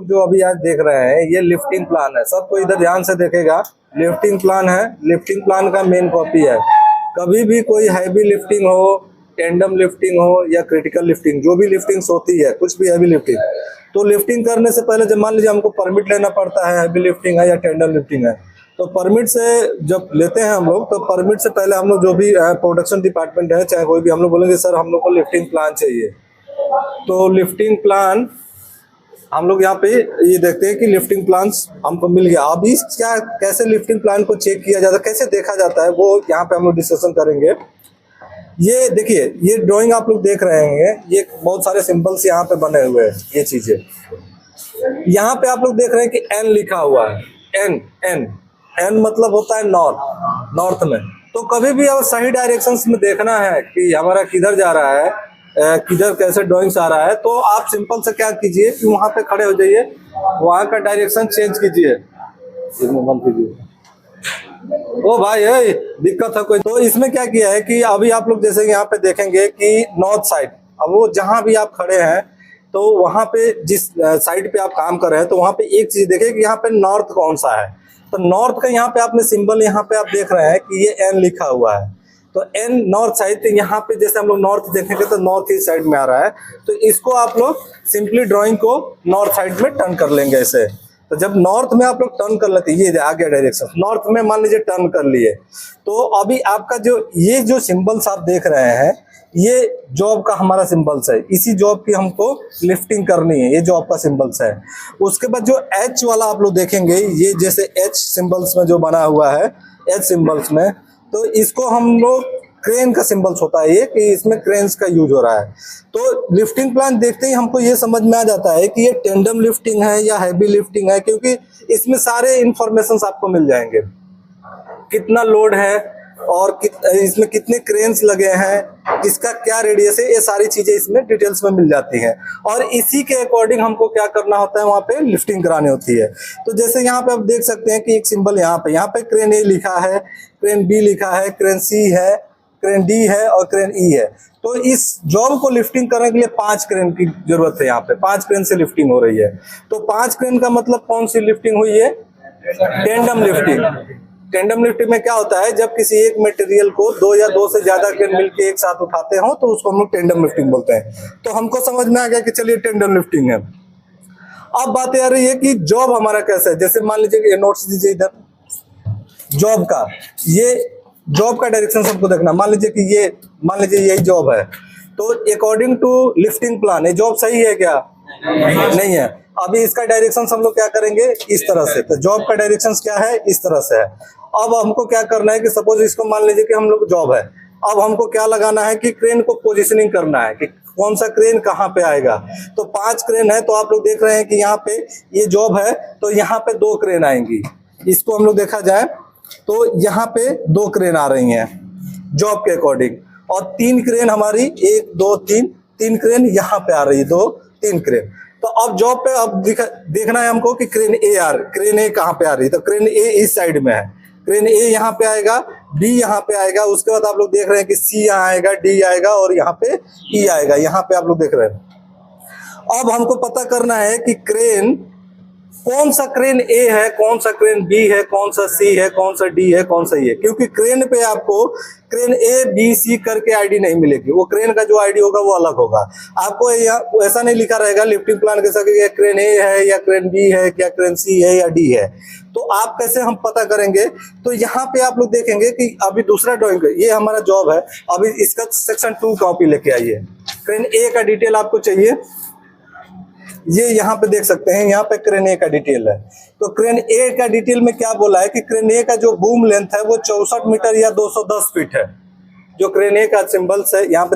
जो अभी आज देख रहे हैं ये लिफ्टिंग प्लान है। सबको इधर ध्यान से देखेगा, लिफ्टिंग प्लान है। लिफ्टिंग प्लान का मेन कॉपी है। कभी भी कोई हैवी लिफ्टिंग हो, टेंडम लिफ्टिंग हो या क्रिटिकल लिफ्टिंग, जो भी लिफ्टिंग्स होती है, कुछ भी हैवी लिफ्टिंग, तो लिफ्टिंग करने से पहले जब मान लीजिए हमको परमिट लेना पड़ता है, हैवी लिफ्टिंग है या टेंडम लिफ्टिंग है, तो परमिट से जब लेते हैं हम लोग, तो परमिट से पहले हम लोग जो भी प्रोडक्शन डिपार्टमेंट है, चाहे कोई भी, हम लोग बोलेंगे सर हम लोग को लिफ्टिंग प्लान चाहिए। तो लिफ्टिंग प्लान हम लोग यहाँ पे ये देखते हैं कि लिफ्टिंग प्लान हमको मिल गया। अभी क्या कैसे लिफ्टिंग प्लान को चेक किया जाता है, कैसे देखा जाता है, वो यहाँ पे हम लोग डिस्कशन करेंगे। ये देखिए, ये ड्राइंग आप लोग देख रहे हैं, ये बहुत सारे सिंबल्स यहाँ पे बने हुए हैं। ये चीजें यहाँ पे आप लोग देख रहे हैं कि एन लिखा हुआ है। एन एन एन मतलब होता है नॉर्थ, नॉर्थ में। तो कभी भी अगर सही डायरेक्शंस में देखना है कि हमारा किधर जा रहा है, किधर कैसे ड्राइंग्स आ रहा है, तो आप सिंपल से क्या कीजिए कि वहां पे खड़े हो जाइए, वहां का डायरेक्शन चेंज कीजिए। बंद कीजिए। ओ भाई है दिक्कत है कोई। तो इसमें क्या किया है कि अभी आप लोग जैसे यहाँ पे देखेंगे कि नॉर्थ साइड, अब वो जहां भी आप खड़े हैं तो वहां पे जिस साइड पे आप काम कर रहे हैं, तो वहां पे एक चीज देखिए कि यहाँ पे नॉर्थ कौन सा है। तो नॉर्थ का यहाँ पे आपने सिंबल यहाँ पे आप देख रहे हैं कि ये एन लिखा हुआ है। तो एन नॉर्थ साइड, तो यहाँ पे जैसे हम लोग नॉर्थ देखेंगे तो नॉर्थ ईस्ट साइड में आ रहा है। तो इसको आप लोग सिंपली ड्राइंग को नॉर्थ साइड में टर्न कर लेंगे ऐसे। तो जब नॉर्थ में आप लोग टर्न कर लेते हैं, ये आ गया डायरेक्शन, नॉर्थ में मान लीजिए टर्न कर लिए, तो अभी आपका जो ये जो सिंबल्स आप देख रहे हैं, ये जॉब का हमारा सिंबल्स है। इसी जॉब की हमको लिफ्टिंग करनी है, ये जॉब का सिंबल्स है। उसके बाद जो एच वाला आप लोग देखेंगे, ये जैसे एच सिंबल्स में जो बना हुआ है, एच सिंबल्स में, तो इसको हम लोग क्रेन का सिंबल्स होता है ये, कि इसमें क्रेन्स का यूज हो रहा है। तो लिफ्टिंग प्लान देखते ही हमको ये समझ में आ जाता है कि ये टेंडम लिफ्टिंग है या हैवी लिफ्टिंग है, क्योंकि इसमें सारे इंफॉर्मेशन आपको मिल जाएंगे। कितना लोड है और इसमें कितने क्रेन्स लगे हैं, किसका क्या रेडियस है, ये सारी चीजें इसमें डिटेल्स में मिल जाती हैं। और इसी के अकॉर्डिंग हमको क्या करना होता है, वहां पे लिफ्टिंग करानी होती है। तो जैसे यहाँ पे आप देख सकते हैं कि एक सिंबल यहाँ पे क्रेन ए लिखा है, क्रेन बी लिखा है, क्रेन सी है, क्रेन डी है और क्रेन ई है। तो इस जॉब को लिफ्टिंग करने के लिए 5 क्रेन की जरूरत है। यहाँ पे 5 क्रेन से लिफ्टिंग हो रही है। तो 5 क्रेन का मतलब कौन सी लिफ्टिंग हुई है? Tandem lifting. टेंडम लिफ्टिंग में क्या होता है, जब किसी एक मटेरियल को 2 या 2 से ज्यादा क्रेन मिलकर एक साथ उठाते हो, तो उसको हम लोग टेंडम लिफ्टिंग बोलते हैं। तो हमको समझ में आ गया कि चलिए टेंडम लिफ्टिंग है। अब बात आ रही है कि जॉब हमारा कैसा है। जैसे मान लीजिए कि नोट्स दीजिए इधर, जॉब का, ये जॉब का डायरेक्शन सबको देखना। मान लीजिए यही जॉब है, तो अकॉर्डिंग टू लिफ्टिंग प्लान ये जॉब सही है क्या? नहीं है। अभी इसका डायरेक्शन हम लोग क्या करेंगे, इस तरह से। तो जॉब का डायरेक्शन क्या है, इस तरह से है। अब हमको क्या करना है कि सपोज इसको मान लीजिए कि हम लोग जॉब है, अब हमको क्या लगाना है कि क्रेन को पोजिशनिंग करना है कि कौन सा क्रेन कहाँ पे आएगा। तो 5 क्रेन है, तो आप लोग देख रहे हैं कि यहाँ पे ये जॉब है, तो यहाँ पे 2 क्रेन आएंगी। इसको हम लोग देखा जाए तो यहाँ पे 2 क्रेन आ रही हैं जॉब के अकॉर्डिंग, और 3 क्रेन हमारी, 1 2 3 क्रेन यहाँ पे आ रही है, 2 3 क्रेन। तो अब जॉब पे अब देखना है हमको कि क्रेन ए कहाँ पे आ रही है। तो क्रेन ए इस साइड में है, क्रेन ए यहाँ पे आएगा, डी यहाँ पे आएगा। उसके बाद आप लोग देख रहे हैं कि सी यहाँ आएगा, डी आएगा और यहाँ पे ई आएगा। यहाँ पे आप लोग देख रहे हैं। अब हमको पता करना है कि क्रेन कौन सा क्रेन ए है, कौन सा क्रेन बी है, कौन सा सी है, कौन सा डी है, कौन सा ई है। क्योंकि क्रेन पे आपको क्रेन ए बी सी करके आईडी नहीं मिलेगी, वो क्रेन का जो आईडी होगा वो अलग होगा। आपको ऐसा नहीं लिखा रहेगा लिफ्टिंग प्लान के साथ ये क्रेन ए है या क्रेन बी है या क्रेन सी है या डी है। तो आप कैसे हम पता करेंगे? तो यहाँ पे आप लोग देखेंगे कि अभी दूसरा ड्राइंग, ये हमारा जॉब है। अभी इसका सेक्शन 2 कॉपी लेके आइए। क्रेन ए का डिटेल आपको चाहिए, ये यहाँ पे देख सकते हैं, यहाँ पे क्रेन ए का डिटेल है। तो क्रेन ए का डिटेल में क्या बोला है कि क्रेन ए का जो बूम लेंथ है वो 64 मीटर या 210 फीट है। जो क्रेन ए का सिंबल्स है यहाँ पे